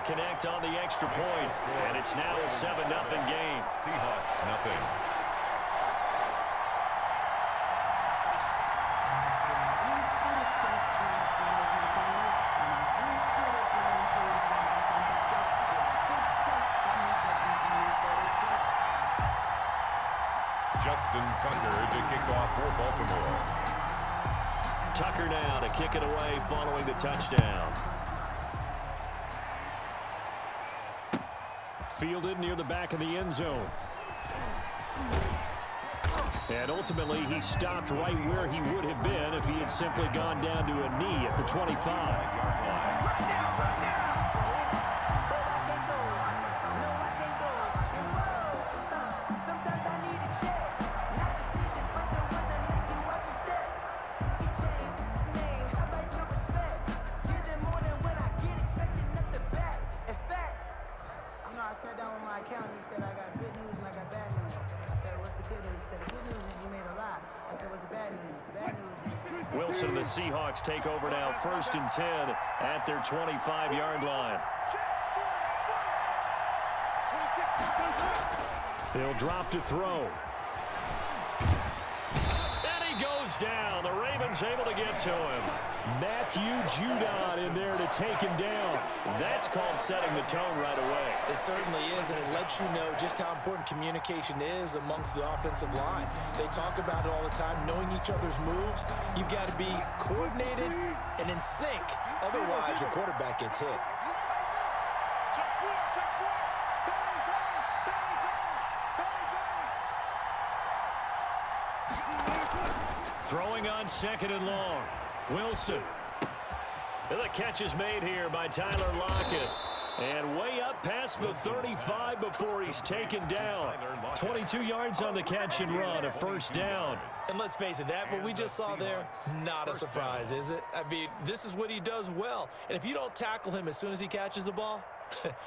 connect on the extra point, and it's now a 7-0 game. Seahawks, nothing. Justin Tucker to kick off for Baltimore. Tucker now to kick it away following the touchdown. Fielded near the back of the end zone. And ultimately, he stopped right where he would have been if he had simply gone down to a knee at the 25-yard line. Wilson and the Seahawks take over now, 1st and 10 at their 25-yard line. He'll drop to throw. And he goes down. The Ravens able to get to him. Matthew Judon in there to take him down. That's called setting the tone right away. It certainly is, and it lets you know just how important communication is amongst the offensive line. They talk about it all the time, knowing each other's moves. You've got to be coordinated and in sync. Otherwise, your quarterback gets hit. Throwing on 2nd and long. Wilson. And the catch is made here by Tyler Lockett. And way up past the 35 before he's taken down. 22 yards on the catch and run, a 1st down. And let's face it, that what we just saw there, not a surprise, is it? I mean, this is what he does well. And if you don't tackle him as soon as he catches the ball,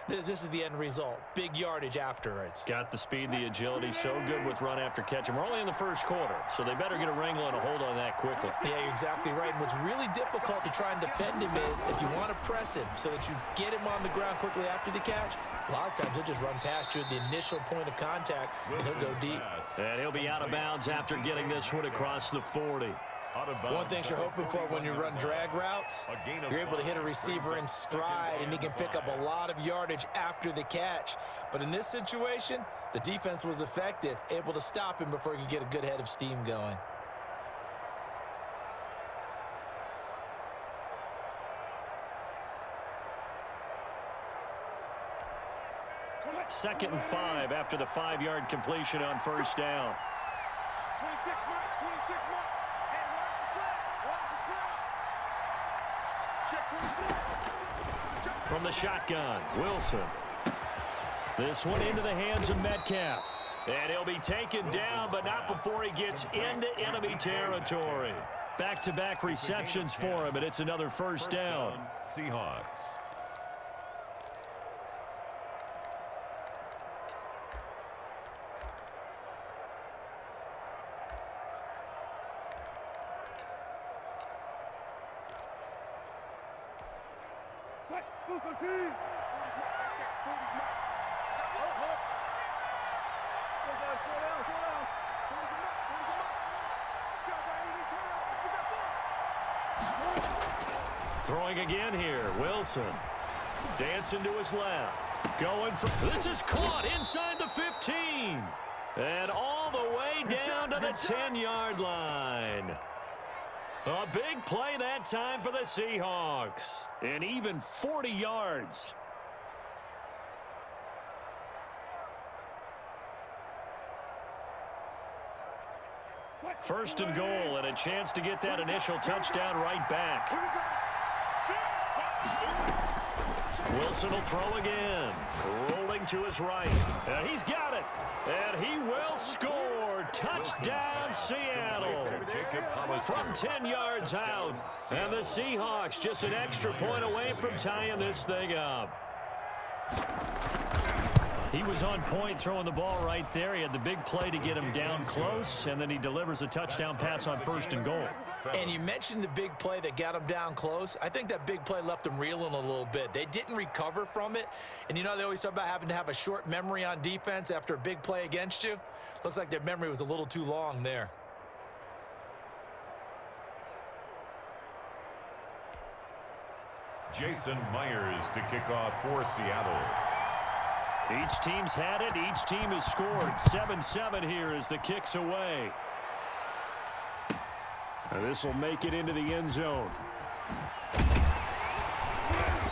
this is the end result. Big yardage afterwards. Got the speed, the agility, so good with run after catch. And we're only in the 1st quarter, so they better get a wrangle and a hold on that quickly. Yeah, you're exactly right. And what's really difficult to try and defend him is if you want to press him so that you get him on the ground quickly after the catch, a lot of times he'll just run past you at the initial point of contact, and he'll go deep. And he'll be out of bounds after getting this one across the 40. One thing you're hoping for when you run drag routes, you're able to hit a receiver in stride, and he can pick up a lot of yardage after the catch. But in this situation, the defense was effective, able to stop him before he could get a good head of steam going. Second and 5 after the 5-yard completion on 1st down. 26 mark. Hey, watch the slap. Check 24. From the shotgun, Wilson. This one into the hands of Metcalf. And he'll be taken down, but not before he gets into enemy territory. Back-to-back receptions for him, and it's another 1st down. Seahawks. Throwing again here, Wilson. Dancing to his left. Going for, this is caught inside the 15. And all the way down to the 10-yard line. A big play that time for the Seahawks. And even 40 yards. First and goal, and a chance to get that initial touchdown right back. Wilson will throw again. Rolling to his right. And he's got it. And he will score. Touchdown, Seattle. From 10 yards out. And the Seahawks just an extra point away from tying this thing up. He was on point throwing the ball right there. He had the big play to get him down close, and then he delivers a touchdown pass on 1st and goal. And you mentioned the big play that got him down close. I think that big play left him reeling a little bit. They didn't recover from it. And you know, they always talk about having to have a short memory on defense after a big play against you. Looks like their memory was a little too long there. Jason Myers to kick off for Seattle. Each team's had it. Each team has scored. 7-7 here as the kick's away. This will make it into the end zone.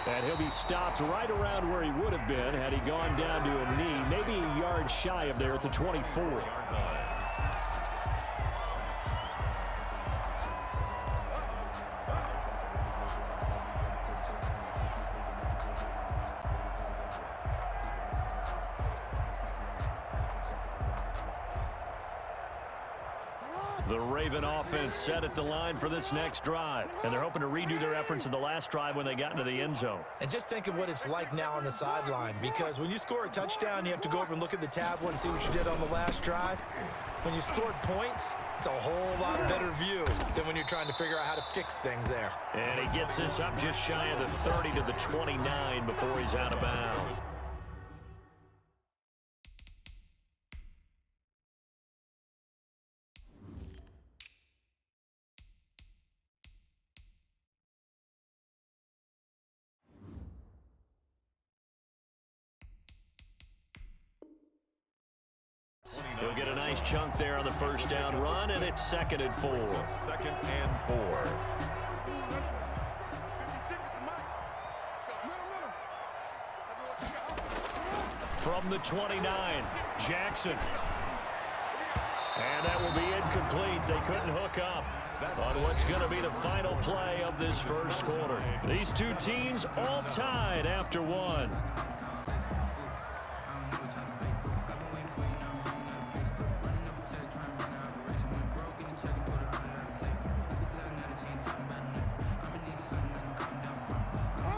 And he'll be stopped right around where he would have been had he gone down to a knee, maybe a yard shy of there at the 24. The Raven offense set at the line for this next drive, and they're hoping to redo their efforts in the last drive when they got into the end zone. And just think of what it's like now on the sideline, because when you score a touchdown, you have to go over and look at the tablet and see what you did on the last drive. When you scored points, it's a whole lot better view than when you're trying to figure out how to fix things there. And he gets this up just shy of the 30 to the 29 before he's out of bounds. He'll get a nice chunk there on the first down run, and it's 2nd and 4. 2nd and 4. From the 29, Jackson. And that will be incomplete. They couldn't hook up on what's going to be the final play of this first quarter. These two teams all tied after one.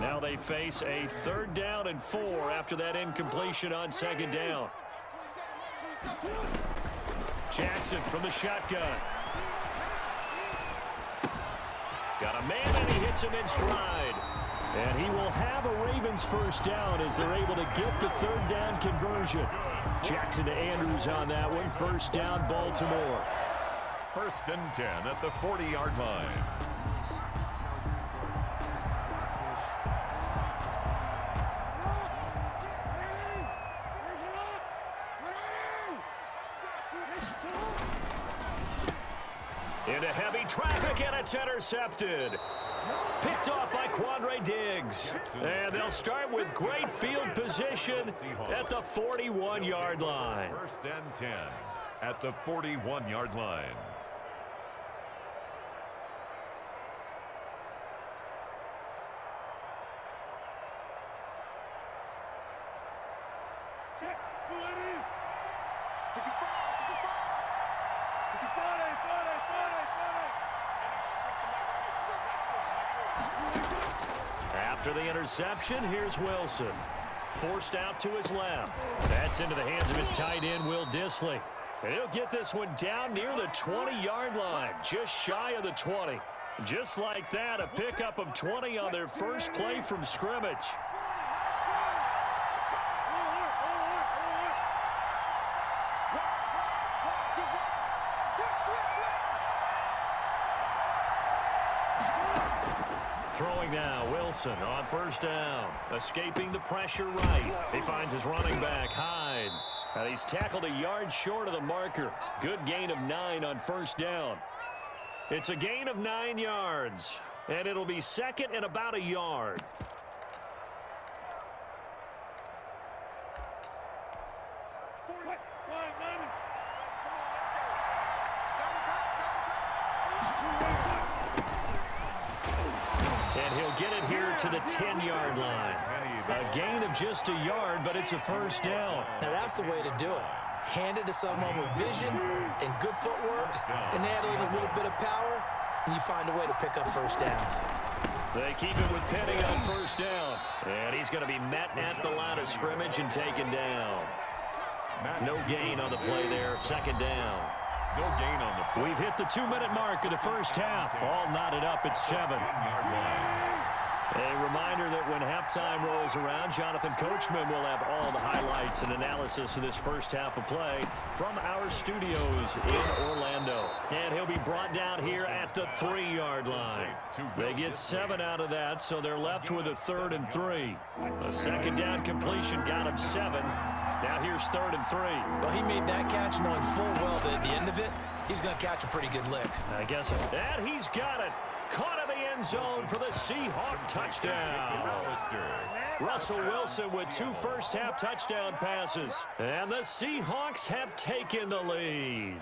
Now they face a 3rd down and 4 after that incompletion on 2nd down. Jackson from the shotgun. Got a man, and he hits him in stride. And he will have a Ravens first down as they're able to get the 3rd down conversion. Jackson to Andrews on that one. First down, Baltimore. 1st and 10 at the 40-yard line. Into heavy traffic, and it's intercepted. Picked off by Quandre Diggs. And they'll start with great field position at the 41-yard line. 1st and 10 at the 41-yard line. After the interception, here's Wilson. Forced out to his left. That's into the hands of his tight end, Will Dissly. And he'll get this one down near the 20-yard line, just shy of the 20. Just like that, a pickup of 20 on their first play from scrimmage. Throwing now, Wilson on first down. Escaping the pressure right. He finds his running back, Hyde. And he's tackled a yard short of the marker. Good gain of 9 on first down. It's a gain of 9 yards. And it'll be 2nd and about a yard. Get it here to the 10-yard line. A gain of just a yard, but it's a first down. Now that's the way to do it. Hand it to someone with vision and good footwork, and add in a little bit of power, and you find a way to pick up first downs. They keep it with Penny on first down. And he's going to be met at the line of scrimmage and taken down. No gain on the play there. Second down. No gain on the play. We've hit the 2-minute mark of the first half. All knotted up at 7. 10-yard line. A reminder that when halftime rolls around, Jonathan Coachman will have all the highlights and analysis of this first half of play from our studios in Orlando. And he'll be brought down here at the 3-yard line. They get 7 out of that, so they're left with a 3rd and 3. A second down completion got him 7. Now here's 3rd and 3. Well, he made that catch knowing full well that at the end of it, he's going to catch a pretty good lick. I guess. And he's got it. Caught in the end zone for the Seahawk touchdown. Russell Wilson with 2 first-half touchdown passes. And the Seahawks have taken the lead.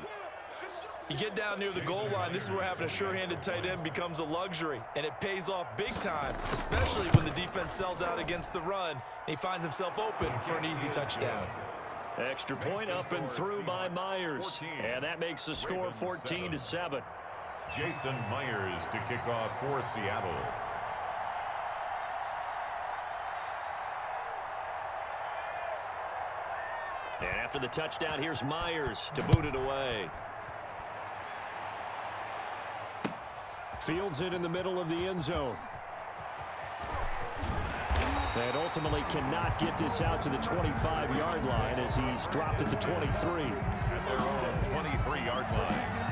You get down near the goal line, this is where having a sure-handed tight end becomes a luxury, and it pays off big time, especially when the defense sells out against the run, and he finds himself open for an easy touchdown. Extra point up and through by Myers, and that makes the score 14-7. Jason Myers to kick off for Seattle. And after the touchdown, here's Myers to boot it away. Fields it in the middle of the end zone. And ultimately cannot get this out to the 25-yard line as he's dropped at the 23. At their own 23-yard line.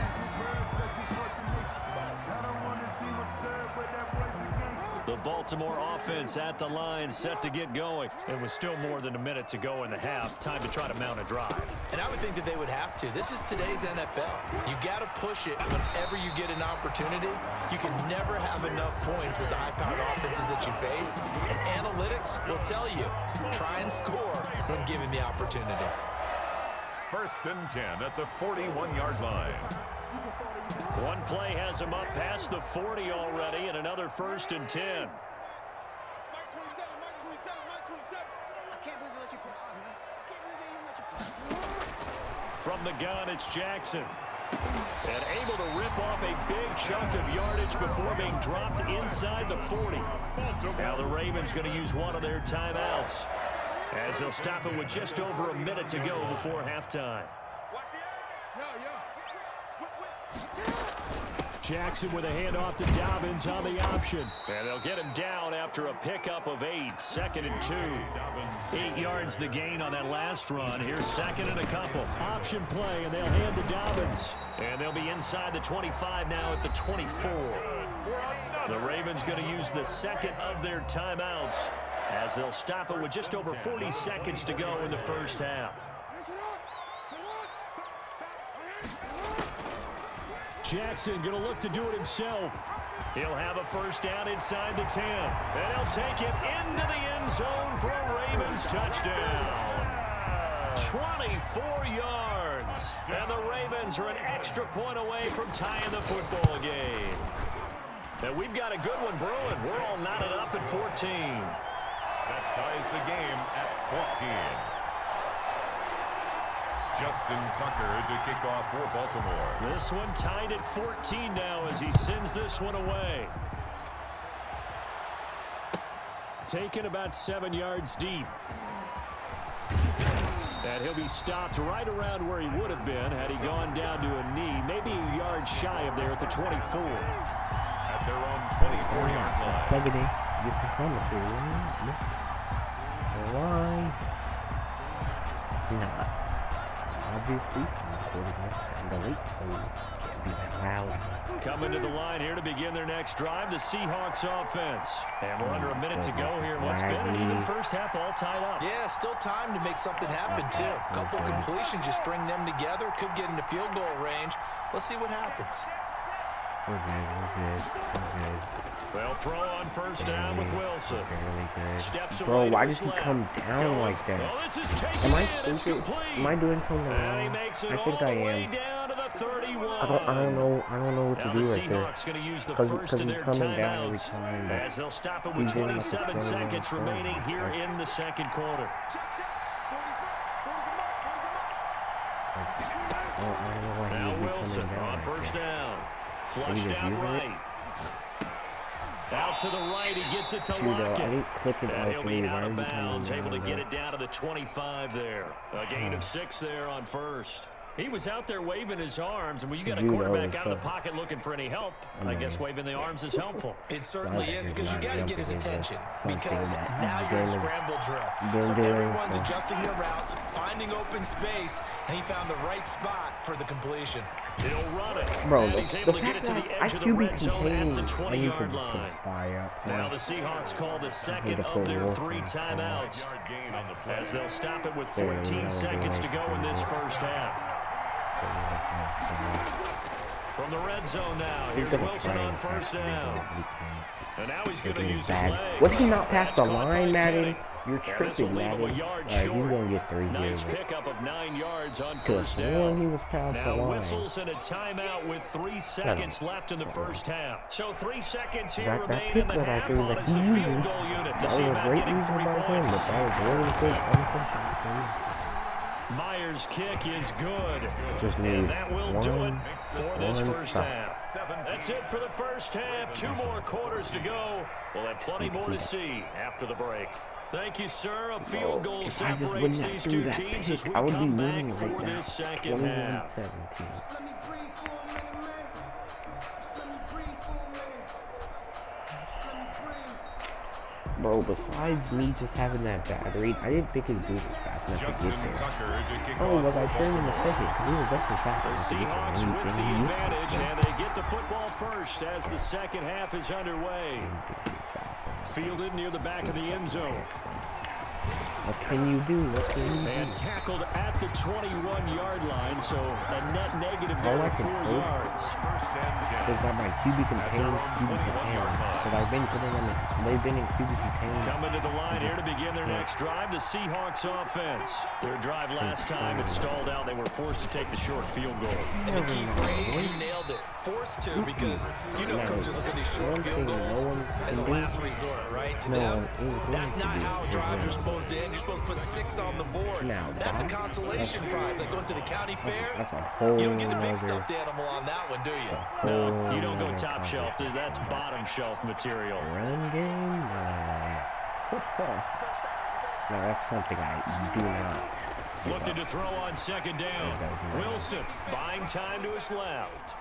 The Baltimore offense at the line, set to get going. It was still more than a minute to go in the half. Time to try to mount a drive. And I would think that they would have to. This is today's NFL. You got to push it whenever you get an opportunity. You can never have enough points with the high-powered offenses that you face. And analytics will tell you, try and score when given the opportunity. 1st and 10 at the 41-yard line. One play has him up past the 40 already, and another 1st and 10. Mike 27, Mike 27, Mike 27. I can't believe they let you play. I can't believe they even let you play. From the gun, it's Jackson. And able to rip off a big chunk of yardage before being dropped inside the 40. Now the Ravens going to use one of their timeouts, as they'll stop it with just over a minute to go before halftime. Watch the air. Yo. Jackson with a handoff to Dobbins on the option. And they'll get him down after a pickup of 8. 2nd and 2. 8 yards the gain on that last run. Here's 2nd and a couple. Option play, and they'll hand to Dobbins. And they'll be inside the 25 now at the 24. The Ravens going to use the 2nd of their timeouts, as they'll stop it with just over 40 seconds to go in the first half. Jackson going to look to do it himself. He'll have a first down inside the 10. And he'll take it into the end zone for a Ravens touchdown. 24 yards. And the Ravens are an extra point away from tying the football game. And we've got a good one brewing. We're all knotted up at 14. That ties the game at 14. Justin Tucker to kick off for Baltimore. This one tied at 14 now as he sends this one away. Taken about 7 yards deep. And he'll be stopped right around where he would have been had he gone down to a knee, maybe a yard shy of there at the 24. At their own 24-yard line. Why not? Obviously, the late be that loud. Coming to the line here to begin their next drive, the Seahawks offense. And we're under a minute to go here in what's been an even first half all tied up. Yeah, still time to make something happen, too. A couple completions, just string them together. Could get into field goal range. Let's see what happens. We're good. They'll throw on first down with Wilson. Steps away. Bro, why to did he his come left. down like that? Oh, this is taken Am I in. It's stupid? complete. Am I doing something And he wrong? makes it I think all I the way am. down to the 31. I don't know what Now to do the right there. Seahawks going to use the 'Cause first of he's their coming down every timeouts time, but as they'll stop it he with didn't have to 27 throw it seconds on the remaining first. here in the second quarter. I don't know why Now he would be Wilson coming down on like first that. down. Maybe Flushed just out using it? right. Out to the right, he gets it to Dude, I Lockett. didn't click it And he'll be L3. out Why of are you telling bounds, me able to that? get it down to the 25 there. A gain of 6 there on first. He was out there waving his arms, and when you got a quarterback out of the pocket looking for any help, I guess waving the arms is helpful. It certainly is, because you got to get his attention, because now you're in scramble drill. So everyone's adjusting their routes, finding open space, and he found the right spot for the completion. He'll run it. Bro, and he's able to get it to the edge of the red zone at the 20-yard line. Now the Seahawks call the second of their 3 timeouts, as they'll stop it with 14 seconds to go in this first half. From the red zone now, here's Wilson on first down. And now he's going to use his legs. Was he not past the line, Madden? You're tripping, Madden. Alright, he's going to get 3 here. Nice pickup of 9 yards on first down. He was past the now line. whistles and a timeout with 3 seconds left in the first half. So 3 seconds here remain in the half on as the field goal unit to see about getting 3 points. Myers' kick is good. And that will do it for this first half. That's it for the first half. 2 more quarters to go. We'll have plenty more to see after the break. Thank you, sir. A field goal separates these 2 teams as we come back for this second half. Bro, besides me just having that bad read, I didn't think he'd do this fast enough to get there. Oh, was I turned in the second? Because he was definitely fast enough to get there. The Seahawks with the advantage, and they get the football first as the second half is underway. Fielded near the back of the end zone. What can you do? What can you do? And tackled at the 21-yard line, so a net negative there of 4 yards. They've got my QB contained, QB contained. But I've been putting them in, they've been in QB contained. Coming to the line here to begin their next drive, the Seahawks offense. Their drive last time, it stalled out. They were forced to take the short field goal. And the key phrase, you nailed it. Forced to, because you know coaches look at these short field goals as a last resort, right? To them, that's not how drives are supposed to end. You're supposed to put 6 on the board. That's a consolation prize, like going to the county fair. You don't get a big stuffed animal on that one, do you? No, you don't go top shelf. That's bottom shelf material. Run game? No, that's something I do not. Looking to throw on second down. Wilson buying time to his left.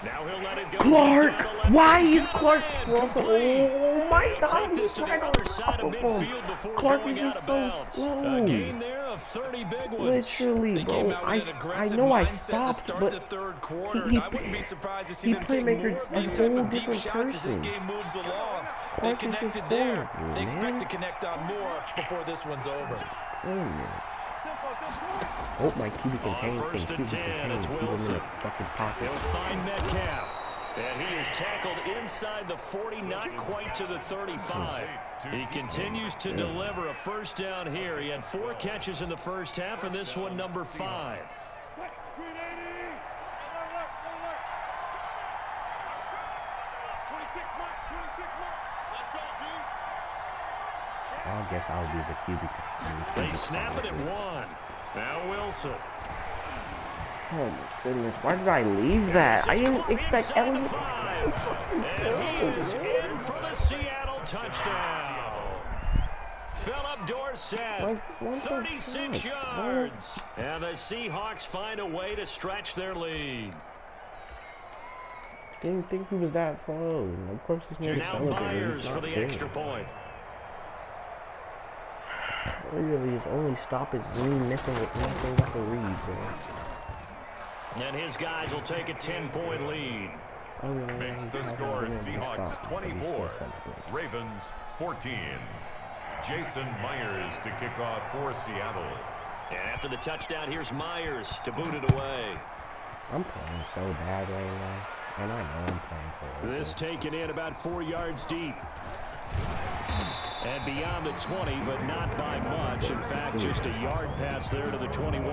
Now he'll let it go. Clark! Why is Clark? Oh my God! Take this to the other side of midfield before going out of bounds. A gain there of 30 big ones. Literally, bro. I know I stopped, but the third quarter, and I wouldn't be surprised to see them take more of these type of deep shots as this game moves along. They connected there. They expect to connect on more before this one's over. Oh, my QB contained. First and 10, it's Wilson. He'll find Metcalf. And he is tackled inside the 40, not quite to the 35. He continues to deliver a first down here. He had 4 catches in the first half, and this one number 5. I guess I'll be the QB. They snap it at 1. Now Wilson. Oh my goodness, why did I leave that? I didn't expect Elliott. And he is in for the Seattle touchdown. Philip Dorsett, 36 yards. And the Seahawks find a way to stretch their lead. Didn't think he was that slow. Of course he's not. Now Myers for the extra point. Literally, his only stop is me missing with a read, bro. And his guys will take a 10-point lead. Makes the score Seahawks 24, Ravens 14. Jason Myers to kick off for Seattle. And after the touchdown, here's Myers to boot it away. I'm playing so bad right now, and I know I'm playing for it. This taken in about 4 yards deep. And beyond the 20, but not by much. In fact, just a yard pass there to the 21.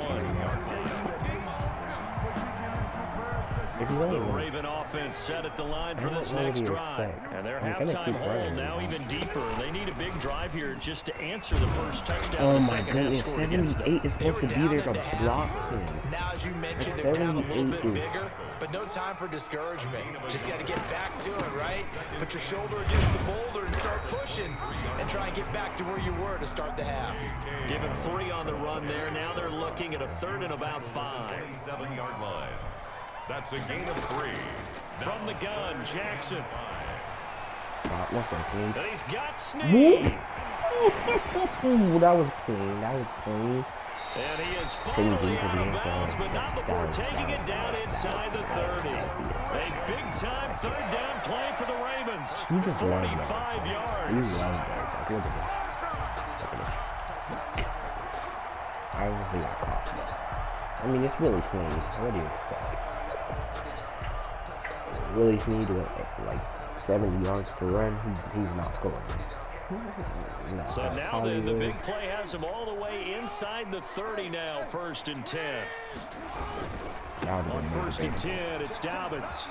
The Raven offense set at the line for this next drive. And their halftime hole now even deeper. They need a big drive here just to answer the first touchdown in the second half scored against them. 78 is supposed to be there to block him. Now, as you mentioned, they're down a little bit bigger, but no time for discouragement. Just got to get back to it, right? Put your shoulder against the boulder and start pushing and try and get back to where you were to start the half. Give him 3 on the run there. Now they're looking at a 3rd and about 5. 7-yard line. That's a gain of 3. From the gun, Jackson. And he's got Snead. That was clean. That was clean. And he is finally out of bounds, but not before taking it down inside the 30. A big-time 3rd down play for the Ravens. 45 yards. I mean, it's Willie Snead. What do you expect? Willie Snead with like 70 yards to run. He's not scoring. So now the big play has him all the way inside the 30 now, 1st and 10. On 1st and 10, it's Dobbins.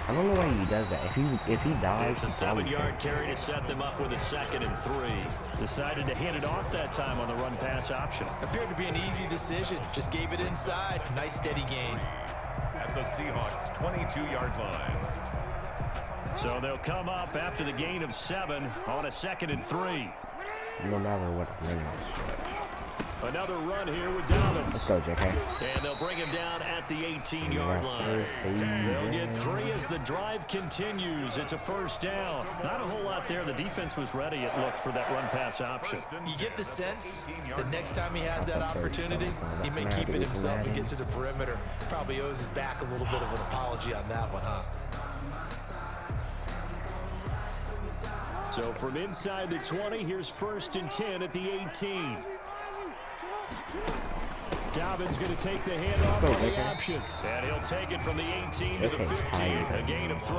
I don't know why he does that. If he dies, it's a 7-yard carry to set them up with a 2nd and 3. Decided to hand it off that time on the run-pass option. Appeared to be an easy decision. Just gave it inside. Nice steady gain. At the Seahawks 22-yard line. So they'll come up after the gain of 7 on a 2nd and 3. No matter what. Another run here with Dobbins. Let's go, JK. And they'll bring him down at the 18-yard line. They'll get 3 as the drive continues. It's a 1st down. Not a whole lot there. The defense was ready, it looked, for that run-pass option. You get the sense that next time he has that opportunity, he may keep it himself and get to the perimeter. Probably owes his back a little bit of an apology on that one, huh? So from inside the 20, here's 1st and 10 at the 18. Dobbins going to take the handoff on the option. And he'll take it from the 18 to the 15. A gain of 3.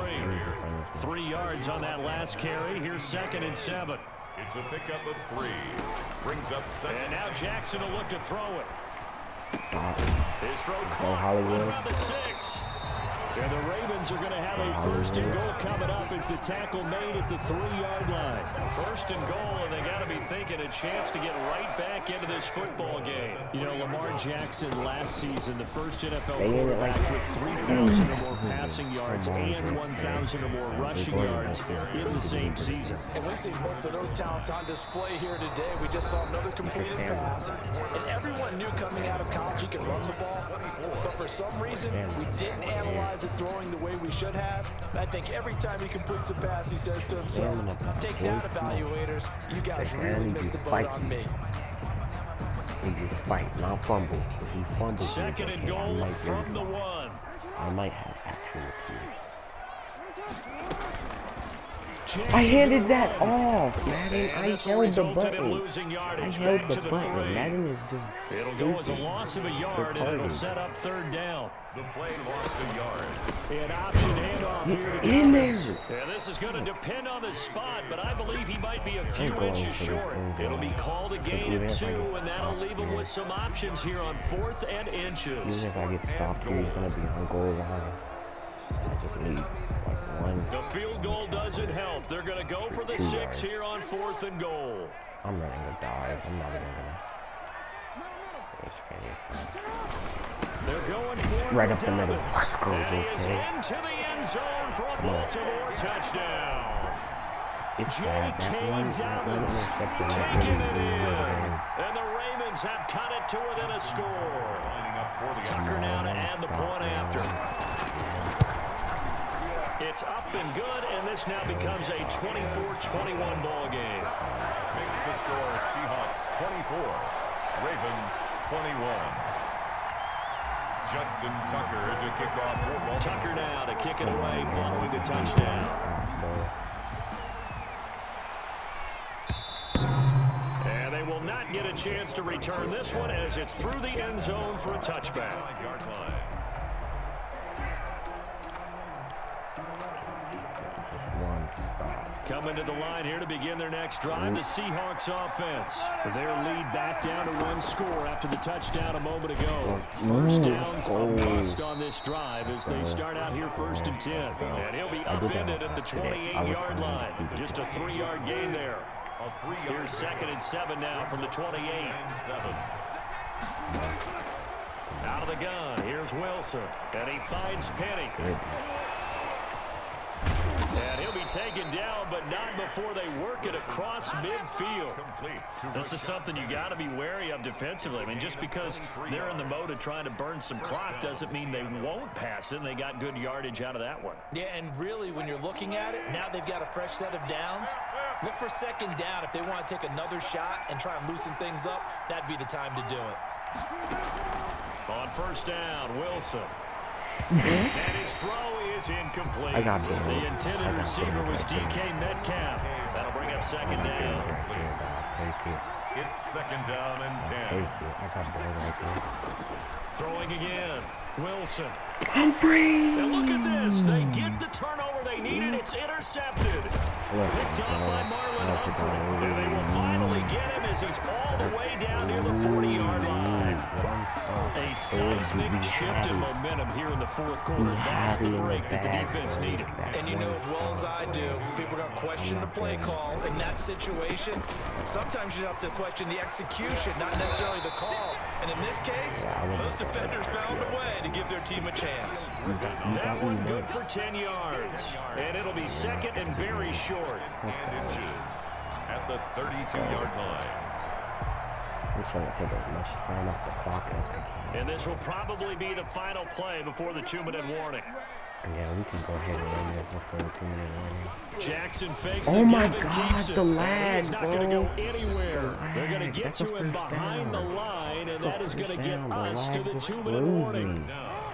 3 yards on that last carry. Here's 2nd and 7. It's a pickup of 3. Brings up 2nd. And now Jackson will look to throw it. His throw caught around the 6. And the Ravens are going to have a 1st and goal coming up as the tackle made at the 3-yard line. 1st and goal, and they got to be thinking a chance to get right back into this football game. You know, Lamar Jackson last season, the first NFL quarterback with 3,000 or more passing yards and 1,000 or more rushing yards in the same season. And we see both of those talents on display here today. We just saw another completed pass. And everyone knew coming out of college he could run the ball. But for some reason, we didn't analyze it throwing the way we should have. And I think every time he completes a pass, he says to himself, take that, evaluators. You guys really missed the boat on me. He just fight, not fumble. If he fumbles, 2nd and goal from the 1. I might have actual I handed that off, Madden. I held the button. I held the button. Madden is just It'll go as a loss of a yard, and it'll set up 3rd down. The play lost a yard. An option handoff here to Dobbins. And this is going to depend on the spot, but I believe he might be a few inches short. It'll be called a gain of 2, and that'll leave him with some options here on 4th and inches. Even if I get stopped here, he's going to be on goal line. I just need like 1. The field goal doesn't help. They're going to go for the 6 here on 4th and goal. I'm running a dive. I'm not even going to. They're going for right up the middle. And he is into the end zone for a Baltimore touchdown. J.K. Dobbins taking it in. And the Ravens have cut it to within a score. Tucker now to add the point after. It's up and good, and this now becomes a 24-21 ball game. Makes the score Seahawks 24, Ravens 21. Justin Tucker to kick off. Tucker now to kick it away following the touchdown. And they will not get a chance to return this one as it's through the end zone for a touchback. Coming to the line here to begin their next drive, the Seahawks offense. Their lead back down to 1 score after the touchdown a moment ago. First downs a must on this drive as they start out here 1st and 10. And he'll be upended at the 28-yard line. Just a 3-yard gain there. Here's 2nd and 7 now from the 28. Out of the gun, here's Wilson, and he finds Penny. And he'll be taken down, but not before they work it across midfield. This is something you got to be wary of defensively. I mean, just because they're in the mode of trying to burn some clock doesn't mean they won't pass it, and they got good yardage out of that one. Yeah, and really, when you're looking at it, now they've got a fresh set of downs. Look for 2nd down. If they want to take another shot and try and loosen things up, that'd be the time to do it. On 1st down, Wilson. And his throw is incomplete. The intended receiver was DK Metcalf. That'll bring up 2nd down. It's 2nd down and 10. Throwing again. Wilson. And look at this. They get the turnover they needed. It's intercepted. Picked up by Marlon Humphrey. And they will finally get him as he's all the way down near the 40-yard line. A seismic shift in momentum here in the 4th quarter. That's the break that the defense needed. And you know as well as I do, people are going to question the play call. In that situation, sometimes you have to question the execution, not necessarily the call. And in this case, those defenders found a way to give their team a chance. That one good for 10 yards. And it'll be 2nd and very short. And inches at the 32-yard line. I'm trying to take as much time off the clock as I can. And this will probably be the final play before the 2-minute warning. Yeah, we can go ahead and run this before the 2-minute warning. Jackson fakes oh it. My God, the lag, He's not going to go anywhere. They're going to get to him behind the line, and that is going to get us to the 2-minute warning.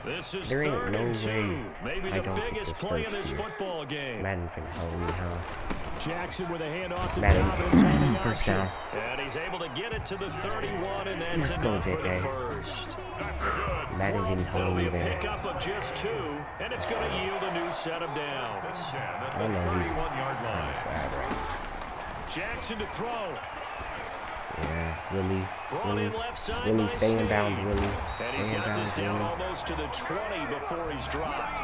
This is 3rd and 2. Maybe the biggest play in this football game. Madden can hold me, huh? Jackson with a handoff to Dobbins on the option. And he's able to get it to the 31, and that's enough for the first. That's good. Madden didn't hold me there. there. Pickup of just 2, and it's going to yield a new set of downs. At the 31-yard line. Jackson to throw. Yeah, Willie Willie staying down, Willie. And he's got this down almost to the 20 before he's dropped.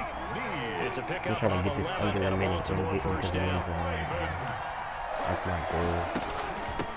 It's a pickup of 11 and a Baltimore 1st down. That's not good.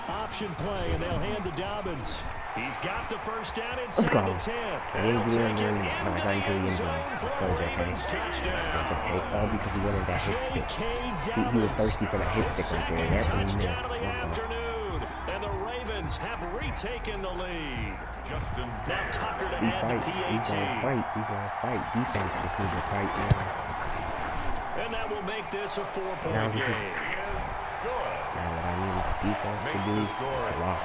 Option play, and they'll hand to Dobbins. He's got the 1st down inside the 10. And he'll take it into the end zone for a Ravens touchdown. All because he wanted that hit stick. He was thirsty for the hit stick right there. That's what he touchdown of the afternoon. And the Ravens have retaken the lead. Now Tucker to add the PAT. He's gonna fight. Defense just needs to fight now. And that will make this a 4-point game. Now what I need defense to do is lock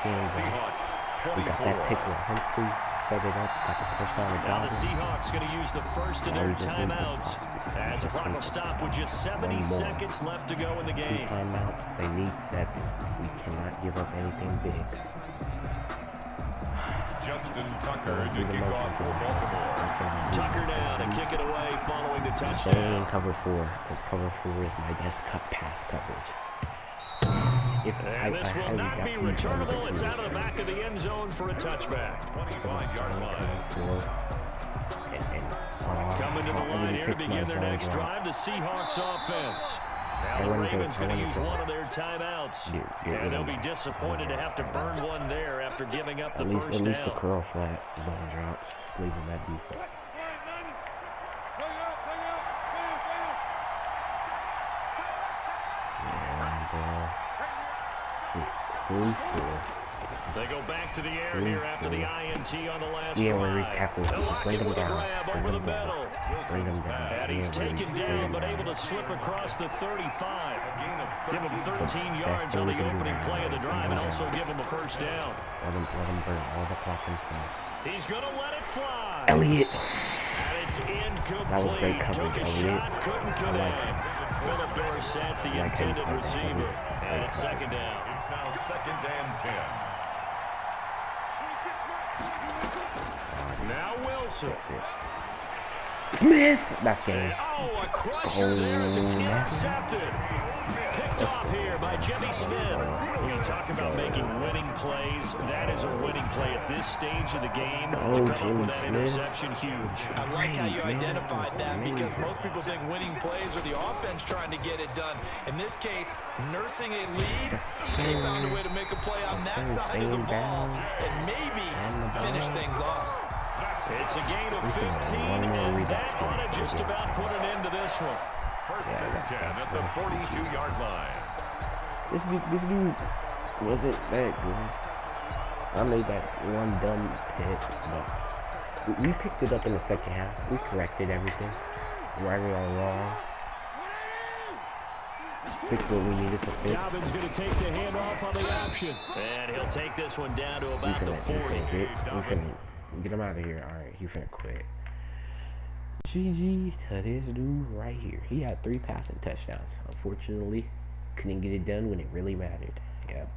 in. We got that pick with Humphrey, set it up, got the first down with Now the Seahawks going to use the first of their timeouts as the clock will stop with just 70 seconds left to go in the game. Timeout, they need 7. We cannot give up anything big. Justin Tucker to kick off for Baltimore. Tucker now to kick it away following the touchdown. Stay in cover 4, because cover 4 is my best pass coverage. And this will not be returnable. It's out of the back of the end zone for a touchback. 25-yard line. Coming to the line here to begin their next drive, the Seahawks offense. Now the Ravens going to use one of their timeouts. And they'll be disappointed to have to burn one there after giving up the first down. At least the curl flat zone drops. Just leaving that defense. They go back to the air here after the INT on the last drive. They'll lock him with a grab over the middle. And he's taken down, but able to slip across the 35. Give him 13 yards on the opening play of the drive and also give him a first down. Let him burn all the clock in front. He's going to let it fly. Elliott. And it's incomplete. That was great coverage, Took a shot, couldn't connect. Philip Dorsett, the intended receiver. And it's 2nd down. It's now 2nd and 10. Now Wilson. Smith! That's game. Oh, a crusher there as it's intercepted. Picked off here by Jimmy Smith. When you talk about making winning plays, that is a winning play at this stage of the game. To come up with that interception, huge. I like how you identified that because most people think winning plays are the offense trying to get it done. In this case, nursing a lead, they found a way to make a play on that side of the ball and maybe finish things off. It's a gain of 15, and that ought to just about put an end to this one. First and 10 at the 42-yard line. This dude wasn't that good. I made that one dumb pick, but we picked it up in the second half. We corrected everything, right or wrong. Fixed what we needed to fix. Dobbins going to take the handoff on the option, and he'll take this one down to about the 40. Get him out of here. All right, he finna quit. GG to this dude right here. He had 3 passing touchdowns. Unfortunately, couldn't get it done when it really mattered. Yep.